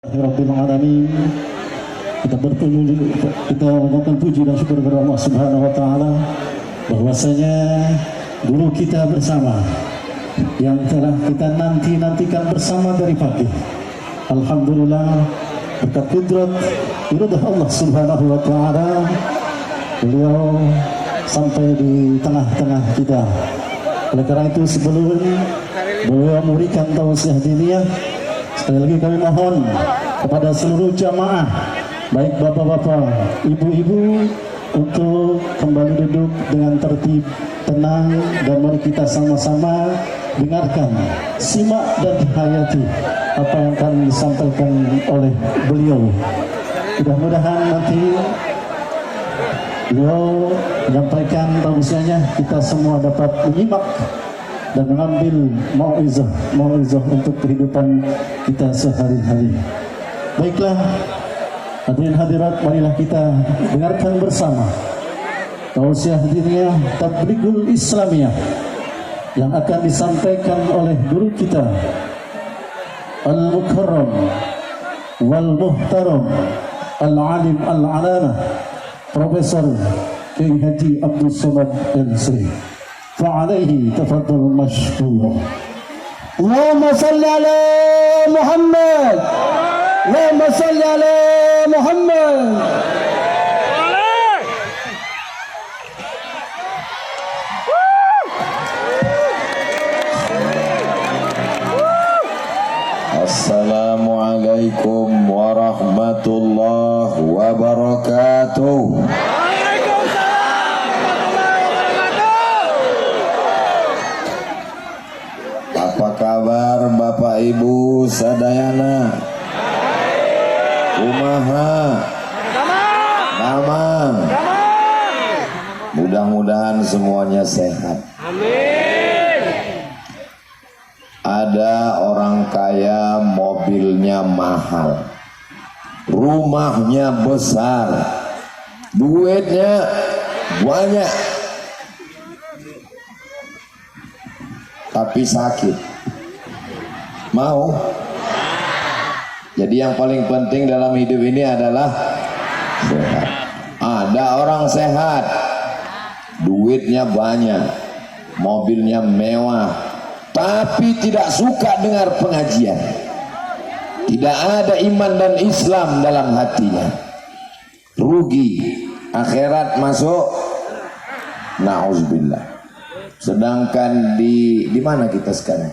Rabbil alamin. Kita mengucapkan puji dan syukur kepada Allah Subhanahu wa taala bahwasanya guru kita bersama yang telah kita nantikan bersama dari pagi. Alhamdulillah berkat kudrat iradah Allah Subhanahu wa taala beliau sampai di tengah-tengah kita. Oleh karena itu sebelum beliau memberikan tausiah diniyah, sekali lagi kami mohon kepada seluruh jamaah, baik bapak-bapak, ibu-ibu, untuk kembali duduk dengan tertib, tenang, dan mari kita sama-sama dengarkan, simak dan hayati apa yang akan disampaikan oleh beliau. Mudah-mudahan nanti beliau menyampaikan tausiahnya, kita semua dapat menyimak dan mengambil mau'izah untuk kehidupan kita sehari-hari. Baiklah, hadirin hadirat, marilah kita dengarkan bersama tausiah diniyah Tablighul Islamiyah yang akan disampaikan oleh guru kita Al-Mukarram wal Muhtaram Al-Alim Al-Alamah Profesor Kiai Haji Abdul Somad Al-Sri. فعليه تفضل مشكورا. اللهم صل على محمد، اللهم صل على محمد. Assalamualaikum warahmatullahi wabarakatuh. Apa kabar Bapak Ibu sadayana? Kumaha? Damang. Mudah-mudahan semuanya sehat. Amin. Ada orang kaya, mobilnya mahal, rumahnya besar, duitnya banyak, tapi sakit. Mau? Jadi yang paling penting dalam hidup ini adalah sehat. Ada orang sehat, duitnya banyak, mobilnya mewah, tapi tidak suka dengar pengajian. Tidak ada iman dan Islam dalam hatinya. Rugi, akhirat masuk na'udzubillah. Sedangkan di mana kita sekarang?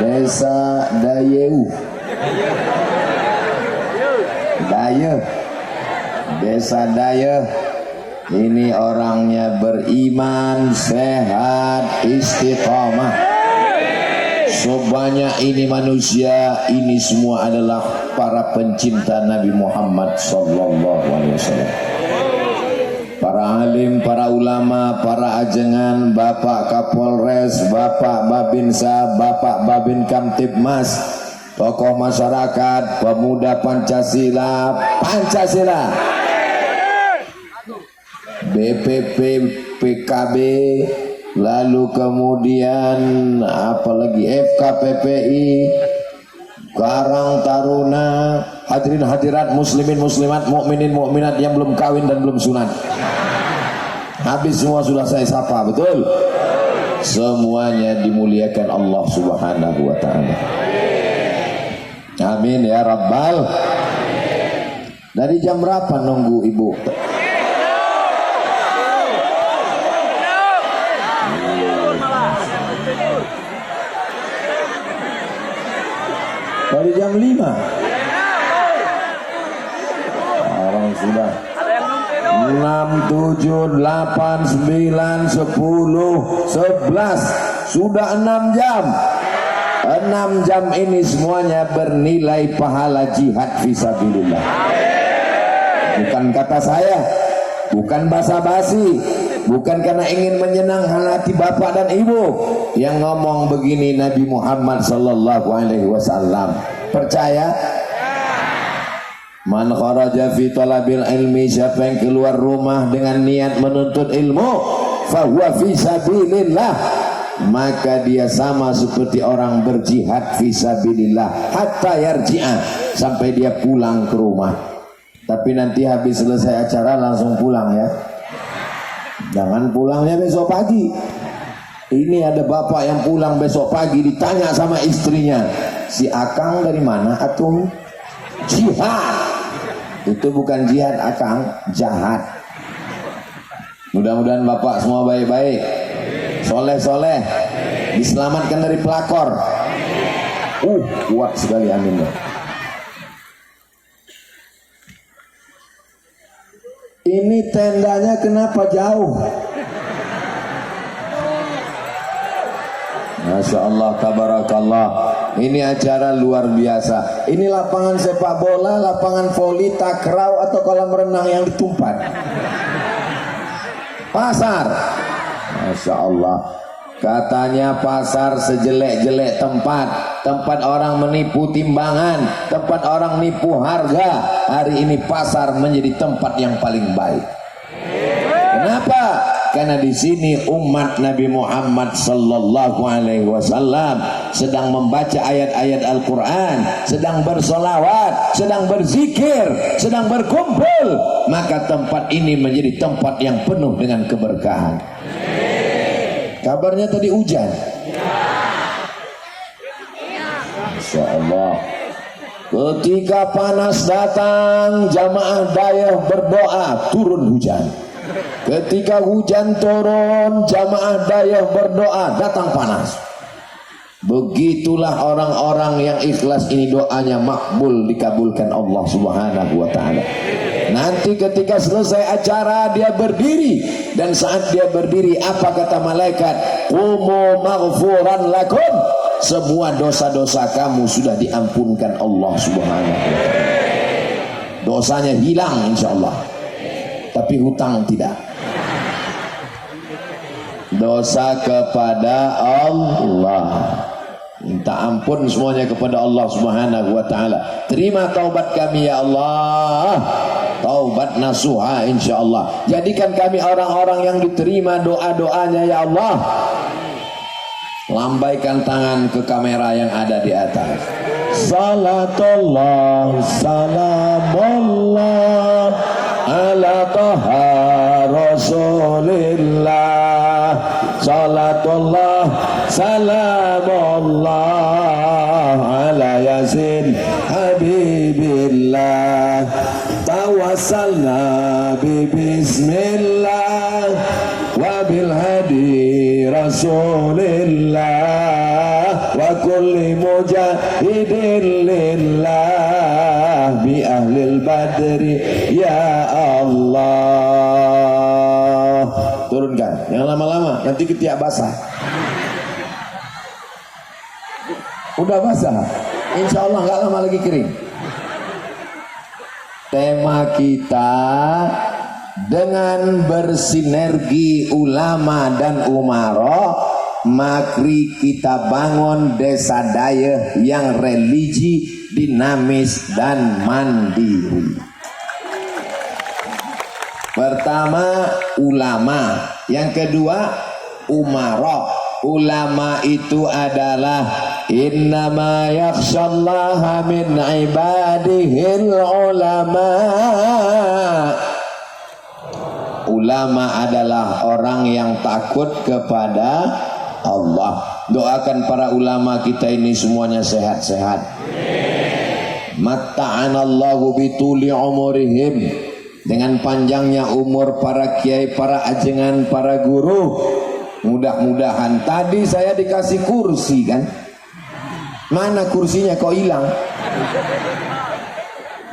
Desa Dayeu, Desa Dayeu. Ini orangnya beriman, sehat, istiqamah. Sebanyak ini manusia, ini semua adalah para pencinta Nabi Muhammad SAW. Para alim, para ulama, para ajengan, Bapak Kapolres, Bapak Babinsa, Bapak Babin Kamtibmas, tokoh masyarakat, pemuda Pancasila, BPP, PKB, lalu kemudian apalagi FKPPI, Karang Taruna, hadirin hadirat, muslimin muslimat, mukminin mukminat yang belum kawin dan belum sunat. Habis semua sudah saya sapa, betul? Semuanya dimuliakan Allah Subhanahu wa taala. Amin ya rabbal. Dari jam berapa nunggu Ibu? Dari jam 5. Orang sudah 6, 7, 8, 9, 10, 11. Sudah 6 jam. 6 jam ini semuanya bernilai pahala jihad fisabilillah. Bukan kata saya, bukan basa-basi, bukan karena ingin menyenangkan hati bapak dan ibu. Yang ngomong begini Nabi Muhammad sallallahu alaihi wasallam. Percaya? Man kharaja fi talabil ilmi, siapa yang keluar rumah dengan niat menuntut ilmu, fa huwa fi sabilillah, maka dia sama seperti orang berjihad fisabilillah hatta yarji'a, sampai dia pulang ke rumah. Tapi nanti habis selesai acara langsung pulang ya, jangan pulangnya besok pagi. Ini ada bapak yang pulang besok pagi, ditanya sama istrinya, si Akang dari mana atuh? Jihad. Itu bukan jihad Akang, jahat. Mudah-mudahan bapak semua baik-baik, soleh-soleh, diselamatkan dari pelakor. Kuat sekali, amin. Ini tendanya kenapa jauh? Masya Allah, tabarakallah. Ini acara luar biasa. Ini lapangan sepak bola, lapangan voli, takraw, atau kolam renang yang ditumpat. Pasar. Masya Allah. Katanya pasar sejelek-jelek tempat orang menipu timbangan, tempat orang nipu harga. Hari ini pasar menjadi tempat yang paling baik. Kenapa? Karena di sini umat Nabi Muhammad sallallahu alaihi wasallam sedang membaca ayat-ayat Al-Quran, sedang bersolawat, sedang berzikir, sedang berkumpul. Maka tempat ini menjadi tempat yang penuh dengan keberkahan. Kabarnya tadi hujan. Masya Allah. Ketika panas datang, jamaah dayah berdoa, turun hujan. Ketika hujan turun, jamaah dayah berdoa, datang panas. Begitulah orang-orang yang ikhlas ini, doanya makbul, dikabulkan Allah Subhanahu wa ta'ala. Nanti ketika selesai acara dia berdiri, dan saat dia berdiri apa kata malaikat? Qumu maghfuran lakum, semua dosa-dosa kamu sudah diampunkan Allah Subhanahu wa ta'ala. Dosanya hilang insyaallah, tapi hutang tidak. Dosa kepada Allah, minta ampun semuanya kepada Allah Subhanahu wa ta'ala. Terima taubat kami ya Allah, taubat nasuha insyaallah. Jadikan kami orang-orang yang diterima doa-doanya ya Allah. Lambaikan tangan ke kamera yang ada di atas. Salatullah salamullah ala taha rasulillah. Salatullah salamullah ala yasin habibillah. Tawassalna bismillah wa bil hadi rasulillah wa kulli mujahidin lillah bi ahlil badri ya Allah. Turunkan, yang lama-lama nanti ketiak basah. Udah basah, insya Allah nggak lama lagi kering. Tema kita dengan bersinergi ulama dan umaro, mari kita bangun desa dayah yang religi, dinamis dan mandiri. Pertama ulama, yang kedua umaro. Ulama itu adalah innama yakhshallaha min ibadihil ulama. Ulama adalah orang yang takut kepada Allah. Doakan para ulama kita ini semuanya sehat-sehat. Matta'anallahu bituli umurihim, dengan panjangnya umur para kiai, para ajengan, para guru. Mudah-mudahan. Tadi saya dikasih kursi kan, mana kursinya kok hilang?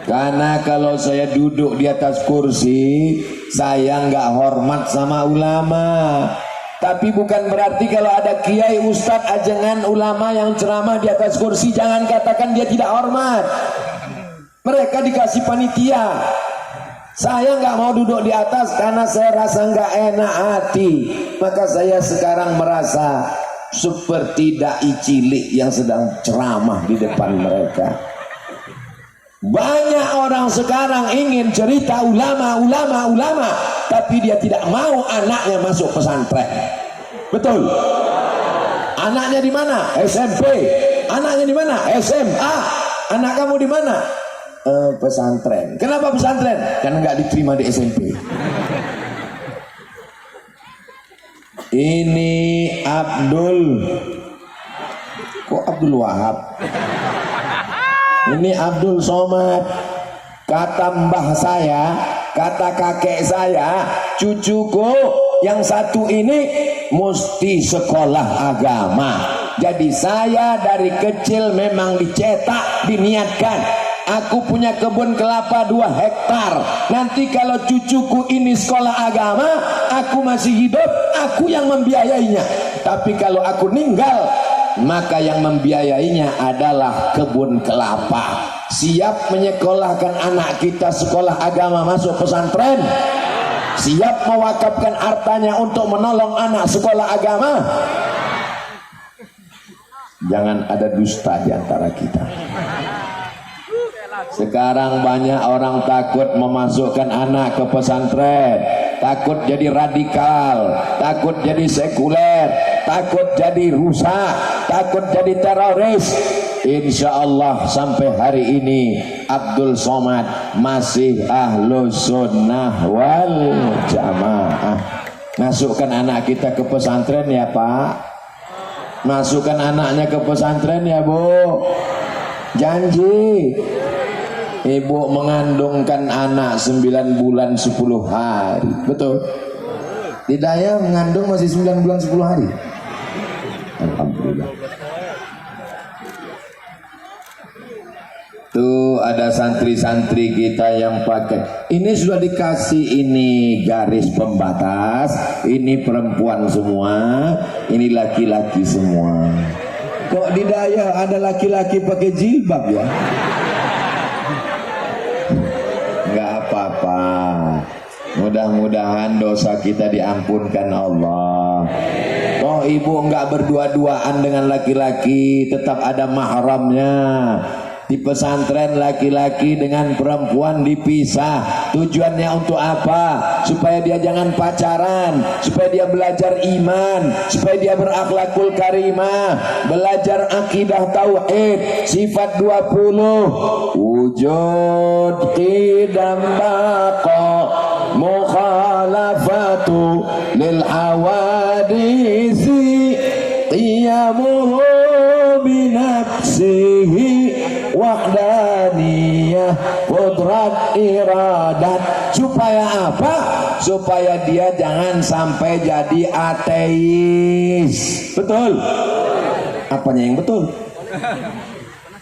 Karena kalau saya duduk di atas kursi, saya nggak hormat sama ulama. Tapi bukan berarti kalau ada kiai, ustadz, ajengan, ulama yang ceramah di atas kursi, jangan katakan dia tidak hormat. Mereka dikasih panitia. Saya nggak mau duduk di atas karena saya rasa nggak enak hati. Maka saya sekarang merasa seperti dai cilik yang sedang ceramah di depan mereka. Banyak orang sekarang ingin cerita ulama, tapi dia tidak mau anaknya masuk pesantren. Betul? Anaknya di mana? SMP. Anaknya di mana? SMA. Anak kamu di mana? Pesantren. Kenapa pesantren? Karena nggak diterima di SMP. Ini Abdul. Kok Abdul Wahab? Ini Abdul Somad. Kata mbah saya, kata kakek saya, cucuku yang satu ini mesti sekolah agama. Jadi saya dari kecil memang dicetak, diniatkan. Aku punya kebun kelapa 2 hektar. Nanti kalau cucuku ini sekolah agama, aku masih hidup, aku yang membiayainya. Tapi kalau aku meninggal, maka yang membiayainya adalah kebun kelapa. Siap menyekolahkan anak kita sekolah agama masuk pesantren? Siap mewakafkan hartanya untuk menolong anak sekolah agama? Jangan ada dusta di antara kita. Sekarang banyak orang takut memasukkan anak ke pesantren, takut jadi radikal, takut jadi sekuler, takut jadi rusak, takut jadi teroris. Insya Allah sampai hari ini Abdul Somad masih ahlus sunnah wal jamaah. Masukkan anak kita ke pesantren ya Pak. Masukkan anaknya ke pesantren ya Bu. Janji. Ibu mengandungkan anak 9 bulan 10 hari. Betul? Tidak ya, mengandung masih 9 bulan 10 hari. Alhamdulillah. Tuh ada santri-santri kita yang pakai. Ini sudah dikasih ini garis pembatas. Ini perempuan semua. Ini laki-laki semua. Kok di Daya ada laki-laki pakai jilbab ya? Enggak apa-apa. Mudah-mudahan dosa kita diampunkan Allah. Oh ibu enggak berdua-duaan dengan laki-laki, tetap ada mahramnya. Di pesantren laki-laki dengan perempuan dipisah. Tujuannya untuk apa? Supaya dia jangan pacaran, supaya dia belajar iman, supaya dia berakhlakul karimah, belajar akidah tauhid, sifat 20, wujud qidam baqa, mukhalafatu lil hawadisi, qiyamuhu binafsihi, wahdaniyah, qudrat iradat. Supaya apa? Supaya dia jangan sampai jadi ateis. Betul? Apanya yang betul?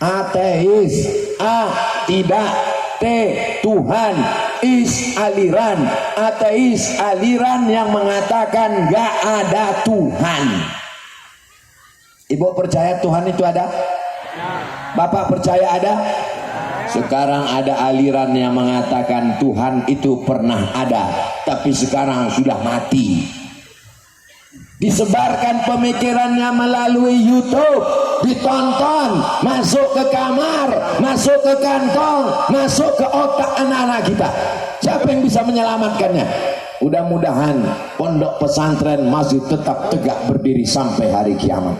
Ateis. A, tidak. T, Tuhan. Is, aliran. Ateis, aliran yang mengatakan gak ada Tuhan. Ibu percaya Tuhan itu ada? Bapak percaya ada? Sekarang ada aliran yang mengatakan Tuhan itu pernah ada, tapi sekarang sudah mati. Disebarkan pemikirannya melalui YouTube, ditonton, masuk ke kamar, masuk ke kantong, masuk ke otak anak-anak kita. Siapa yang bisa menyelamatkannya? Mudah-mudahan pondok pesantren masih tetap tegak berdiri sampai hari kiamat.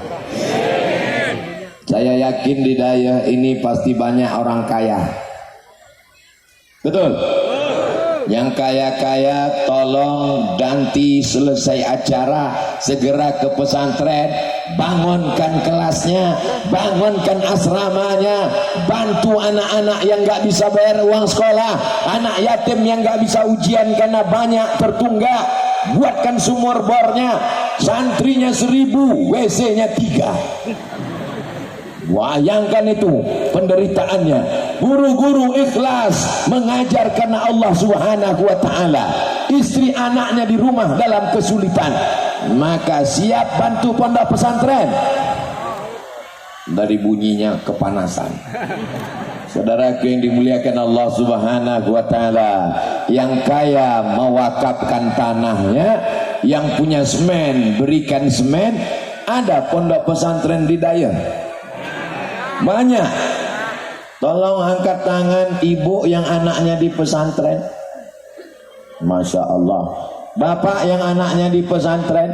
Saya yakin di Daya ini pasti banyak orang kaya. Betul? Yang kaya-kaya tolong nanti selesai acara segera ke pesantren, bangunkan kelasnya, bangunkan asramanya, bantu anak-anak yang gak bisa bayar uang sekolah, anak yatim yang gak bisa ujian karena banyak tertunggak, buatkan sumur bornya, santrinya 1000, WC-nya 3. Bayangkan itu penderitaannya. Guru-guru ikhlas mengajar karena Allah Subhanahu wa ta'ala. Istri anaknya di rumah dalam kesulitan, maka siap bantu pondok pesantren. Dari bunyinya kepanasan. Saudaraku yang dimuliakan Allah Subhanahu wa ta'ala, yang kaya mewakafkan tanahnya, yang punya semen berikan semen. Ada pondok pesantren di Daya banyak. Tolong angkat tangan ibu yang anaknya di pesantren. Masya Allah. Bapak yang anaknya di pesantren.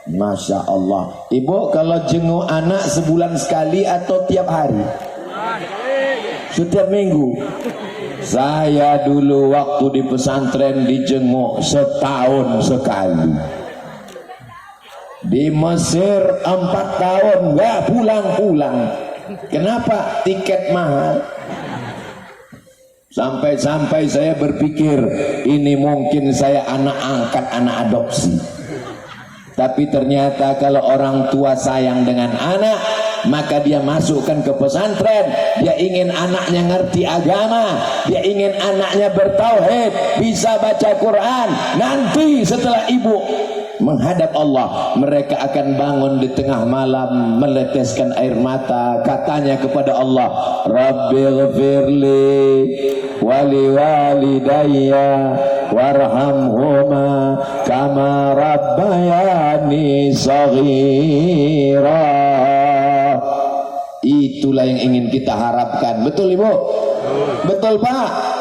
Masya Allah. Ibu kalau jenguk anak sebulan sekali atau tiap hari? Setiap minggu. Saya dulu waktu di pesantren dijenguk setahun sekali. Di Mesir 4 tahun nggak pulang-pulang. Kenapa? Tiket mahal. Sampai-sampai saya berpikir ini mungkin saya anak angkat, anak adopsi. Tapi ternyata kalau orang tua sayang dengan anak, maka dia masukkan ke pesantren. Dia ingin anaknya ngerti agama, dia ingin anaknya bertauhid, bisa baca Quran. Nanti setelah ibu menghadap Allah, mereka akan bangun di tengah malam meneteskan air mata, katanya kepada Allah, Rabbighfirli wali walidayya warhamhuma kama rabbayani shaghira. Itulah yang ingin kita harapkan. Betul Ibu? Betul Pak?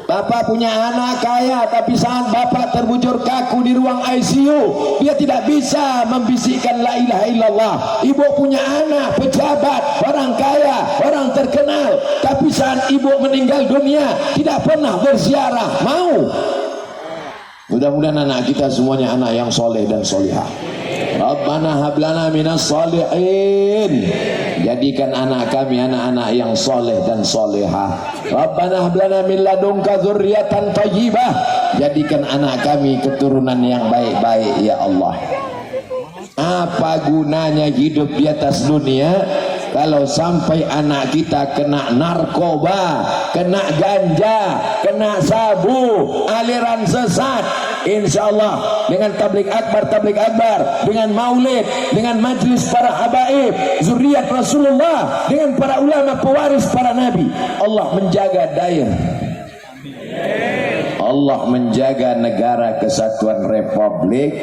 Bapak punya anak kaya, tapi saat bapak terbujur kaku di ruang ICU, dia tidak bisa membisikkan la ilaha illallah. Ibu punya anak pejabat, orang kaya, orang terkenal, tapi saat ibu meninggal dunia tidak pernah berziarah. Mau? Mudah-mudahan anak kita semuanya anak yang soleh dan solihah. Rabbana hablana minas solihin. Jadikan anak kami anak-anak yang soleh dan solehah. Rabbana hablana min ladunka dzurriatan thayyibah. Jadikan anak kami keturunan yang baik-baik ya Allah. Apa gunanya hidup di atas dunia kalau sampai anak kita kena narkoba, kena ganja, kena sabu, aliran sesat? Insya Allah dengan tablik akbar, dengan maulid, dengan majlis para habaib, zuriat Rasulullah, dengan para ulama pewaris para nabi, Allah menjaga daerah, Allah menjaga negara kesatuan Republik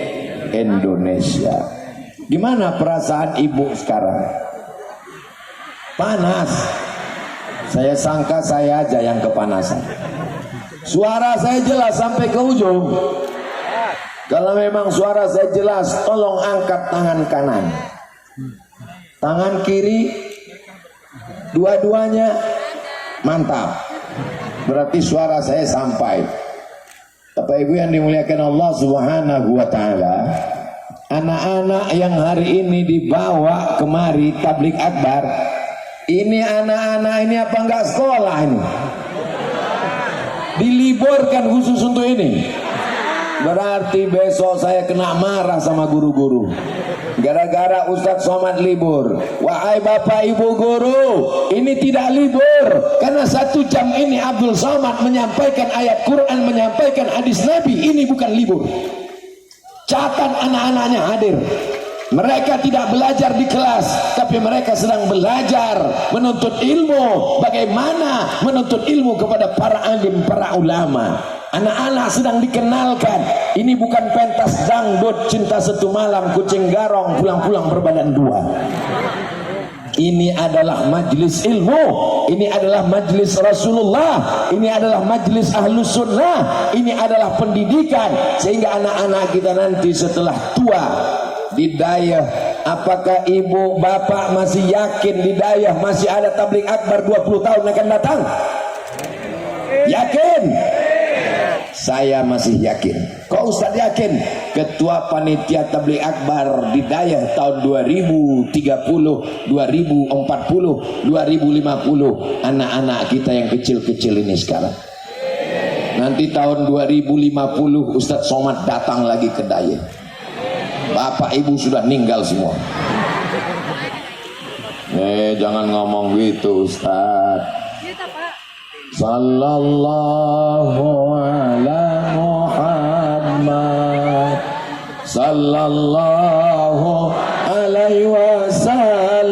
Indonesia. Gimana perasaan ibu sekarang? Panas. Saya sangka saya aja yang kepanasan. Suara saya jelas sampai ke ujung. Kalau memang suara saya jelas, tolong angkat tangan kanan, tangan kiri, dua-duanya mantap. Berarti suara saya sampai. Bapak Ibu yang dimuliakan Allah Subhanahu wa taala, anak-anak yang hari ini dibawa kemari tablik akbar, ini anak-anak ini apa enggak sekolah ini? Diliburkan khusus untuk ini. Berarti besok saya kena marah sama guru-guru gara-gara Ustadz Somad libur. Wahai bapak ibu guru, ini tidak libur, karena 1 jam ini Abdul Somad menyampaikan ayat Quran, menyampaikan hadis Nabi. Ini bukan libur. Catat anak-anaknya hadir. Mereka tidak belajar di kelas, tapi mereka sedang belajar menuntut ilmu. Bagaimana menuntut ilmu kepada para alim, para ulama. Anak-anak sedang dikenalkan. Ini bukan pentas dangdut cinta satu malam, kucing garong pulang-pulang berbadan dua. Ini adalah majlis ilmu, ini adalah majlis Rasulullah, ini adalah majlis ahlus sunnah, ini adalah pendidikan. Sehingga anak-anak kita nanti setelah tua di dayah, apakah ibu bapak masih yakin di dayah masih ada tablik akbar 20 tahun akan datang? Yakin? Saya masih yakin. Kok Ustaz yakin? Ketua panitia tablik akbar di dayah tahun 2030, 2040, 2050, anak-anak kita yang kecil-kecil ini sekarang. Nanti tahun 2050 Ustaz Somad datang lagi ke dayah. Bapak ibu sudah meninggal semua. Jangan ngomong gitu Ustaz. Sallallahu ala Muhammad, sallallahu alaihi wasallam,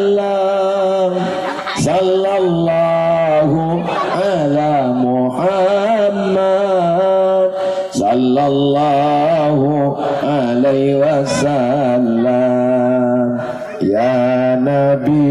sallallahu ala Muhammad, sallallahu alaihi wasallam. Ya Nabi